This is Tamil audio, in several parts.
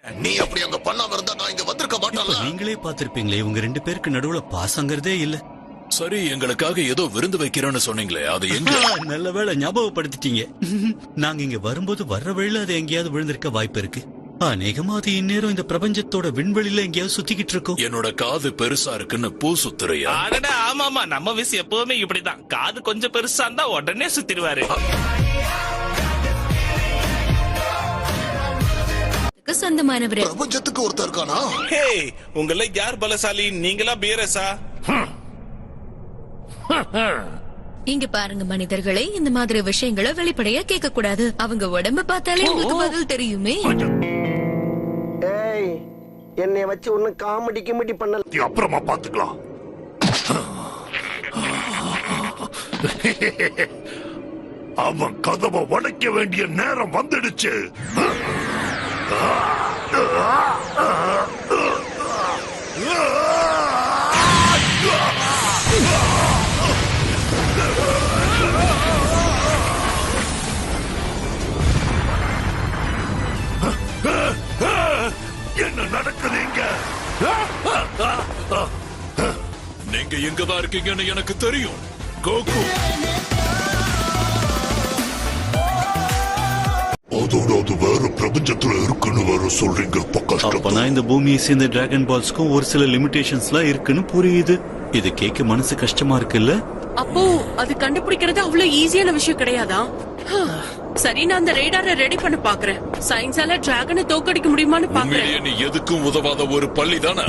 நீ அப்படி அங்க பண்ணாம இருந்தா நான் இங்க வந்திருக்க மாட்டேன்ல. நீங்களே பாத்திருப்பீங்களே, உங்க 2 பேருக்கு நடுவுல பாசங்கிறதே இல்ல. சரி, எங்களுக்காக ஏதோ விருந்து வைக்கிறோன்னு சொன்னீங்களே, அது எங்க? நல்ல வேளை ஞாபகப்படுத்திட்டீங்க. நாங்க இங்க வரும்போது வர்ற வழியில அது எங்கேயாவது விழுந்திருக்க வாய்ப்பு இருக்கு. அநேகமா அது இந்நேரம் இந்த பிரபஞ்சத்தோட விண்வெளியில எங்கேயாவது சுத்திக்கிட்டு இருக்கும். என்னோட காது பெருசா இருக்குன்னு பூ சுத்துறியா? ஆமாமா, நம்ம விஷயம் எப்பவுமே இப்படிதான். காது கொஞ்சம் பெருசா இருந்தா உடனே சுத்திடுவாரு. சொந்தமானவரே, பிரபஞ்சத்துக்கு ஒருத்தர் இருக்கானா? ஹே, உங்கள யார் பலசாலி, நீங்களா பேரஸா? இங்க பாருங்க மனிதர்களே, இந்த மாதிரி விஷயங்களை வெளிப்படையா கேட்க கூடாது. அவங்க உடம்ப பார்த்தாலே உங்களுக்கு பதில் தெரியுமே. ஏய், என்னைய வச்சு ஒண்ணு காமெடி கிமெடி பண்ணல, அப்புறமா பாத்துக்கலாம். அவன் கதவை உடைக்க வேண்டிய நேரம் வந்துடுச்சு. என்ன நடக்குது இங்க? நீங்க எங்கதான் இருக்கீங்கன்னு எனக்கு தெரியும், கோகு. அதோட அது வேற பிரபஞ்சத்துல இருக்குன்னு வேற சொல்றீங்க. அப்பனா இந்த பூமியை சேர்ந்த டிராகன் பால்ஸ்க்கும் ஒரு சில லிமிடேஷன்ஸ்லாம் இருக்குன்னு புரியுது. இது கேட்க மனசு கஷ்டமா இருக்குல்ல? அப்போ அது கண்டுபிடிக்கிறது அவ்வளவு ஈஸியான விஷயம் கிடையாதா? சரி, நான் அந்த ரேடாரை ரெடி பண்ண பாக்குறேன். சயின்ஸால டிராகனை தோக்கடிக்க முடியுமான்னு பாக்குறேன். நீ எதுக்கும் உதவாத ஒரு பள்ளி தானே.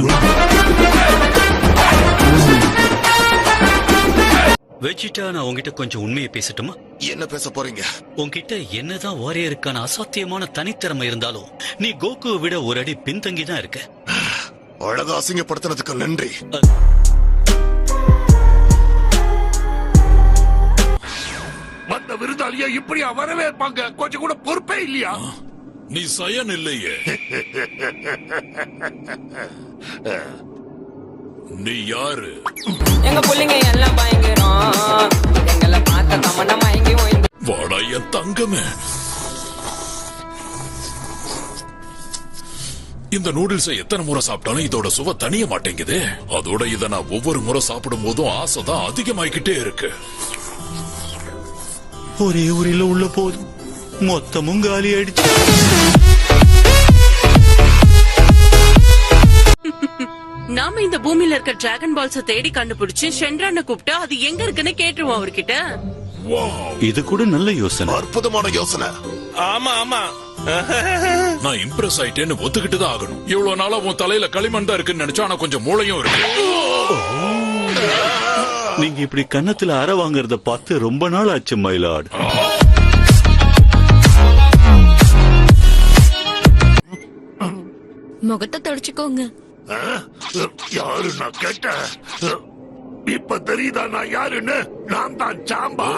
வெஜிட்டா, நான் உங்ககிட்ட கொஞ்சம் உண்மையை பேசட்டுமா? என்ன பேச போறீங்க? உன்கிட்ட என்னதான் வாரியருக்கான அசாத்தியமான தனித்திறமை இருந்தாலும் நீ கோகுவை விட ஒரு அடி பின்தங்கி தான் இருக்க. அழகா அசிங்கப்படுத்தினதுக்கு நன்றி. வந்த விருந்தாளியா இப்படியா வரவேற்பாங்க? கொஞ்சம் கூட பொறுப்பே இல்லையா? நீ சயன் இல்லையே. நீ யாரு? எங்க புள்ளிங்க எல்லாம் பயங்கரம், எங்களை பார்த்த தமன மயங்கி ஓய்ந்து. வாடா என் தங்கமே. இந்த நூடுல்ஸை எத்தனை முறை சாப்பிட்டாலும் இதோட சுவை தனிய மாட்டேங்குது. அதோட இதை நான் ஒவ்வொரு முறை சாப்பிடும் போதும் ஆசைதான் அதிகமாயிக்கிட்டே இருக்கு. ஒரே ஊரில் உள்ள போதும் மொத்தமும் காலி ஆயிடுச்சு. நாம இந்த பூமியில இருக்க டிராகன் பால்ஸ தேடி கண்டுபிடிச்சு ஷென்ரான கூப்பிட்டா அது எங்க இருக்குன்னு கேட்டுருவோம் அவர்கிட்ட. இது கூட நல்ல யோசனை. அற்புதமான யோசனை. ஆமா ஆமா, நான் இம்ப்ரெஸ் ஆயிட்டேன்னு ஒத்துக்கிட்டு தான் ஆகணும். இவ்வளவு நாளா உன் தலையில களிமண் தான் இருக்குன்னு நினைச்சா, ஆனா கொஞ்சம் மூளையும் இருக்கு. நீங்க இப்படி கன்னத்துல அற வாங்கறத பார்த்து ரொம்ப நாள் ஆச்சு மயிலாட். முகத்தை தொடச்சுக்கோங்க. யாரு நான் கேட்டேன்? இப்ப தெரியுதா நான் யாருன்னு? நான் தான் சாம்பா.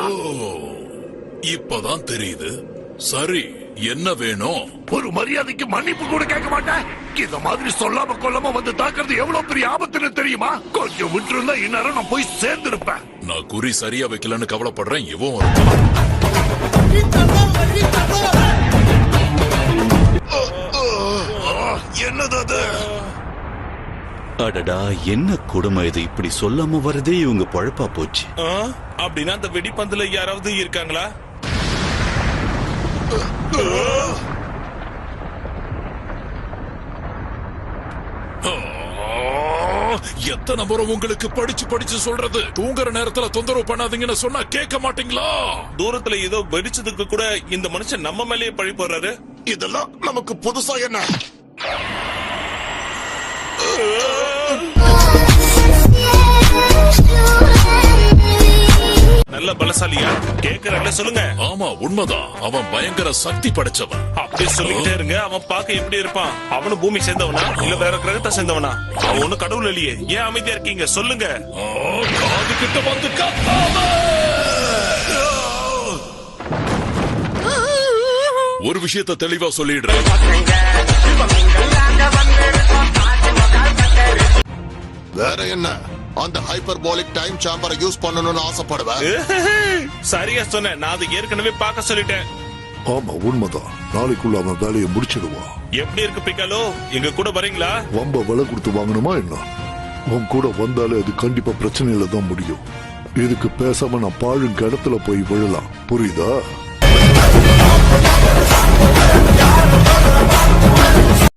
இப்பதான் தெரியுது. சரி, என்ன வேணும்? ஒரு மரியாதைக்கு மன்னிப்பு கூட கேட்க மாட்டேன். இந்த மாதிரி சொல்லாம கொல்லாம வந்து தாக்குறது எவ்வளவு பெரிய ஆபத்துன்னு தெரியுமா? கொஞ்சம் விட்டுருந்தா இந்நேரம் நான் போய் சேர்ந்திருப்பேன். நான் குறி சரியா வைக்கலன்னு கவலைப்படுறேன். இவன் என்னது அது? அடடா, என்ன கொடுமை இது! இப்படி சொல்லாம வரதே இவங்க பழப்பா போச்சு. அப்படின்னா அந்த வெடிப்பந்துல யாராவது இருக்காங்களா? எத்தனை முறை உங்களுக்கு படிச்சு படிச்சு சொல்றது? தூங்குற நேரத்துல தொந்தரவு பண்ணாதீங்கன்னு சொன்னா கேட்க மாட்டீங்களா? தூரத்துல ஏதோ வெடிச்சதுக்கு கூட இந்த மனுஷன் நம்ம மேலேயே பழி போடுறாரு. இதெல்லாம் நமக்கு புதுசா என்ன? நல்ல பலசாலியா கேக்குறாங்க, சொல்லுங்க. ஆமா, உண்மைதான். அவன் பயங்கர சக்தி படைச்சவன். அப்படியே சொல்லிக்கிட்டே இருங்க. அவன் பார்க்க எப்படி இருப்பான்? அவனு பூமி சேர்ந்தவனா இல்ல வேற கிரகத்தை சேர்ந்தவனா? அவன் ஒண்ணு கடவுள் இல்லையே. ஏன் அமைதியா இருக்கீங்க? சொல்லுங்க. காது கிட்ட வந்து கத்தாம. ஒரு விஷயத்தை தெளிவா சொல்லிடுறேன். வேற என்ன? அந்த ஹைப்பர்போலிக் டைம் சாம்பரை யூஸ் பண்ணணும்னு ஆசைப்படுவேன். சரியா சொன்ன. நான் அதை ஏற்கனவே பார்க்க சொல்லிட்டேன். ஆமா உண்மைதான். நாளைக்குள்ள அவன் வேலையை முடிச்சிடுவான். எப்படி இருக்கு பிக்காலோ, எங்க கூட வரீங்களா? வம்ப விலை கொடுத்து வாங்கணுமா என்ன? உன் கூட வந்தாலே அது கண்டிப்பா பிரச்சனையில தான் முடியும். இதுக்கு பேசாம நான் பாழும் கிடத்துல போய் விழலாம், புரியுதா?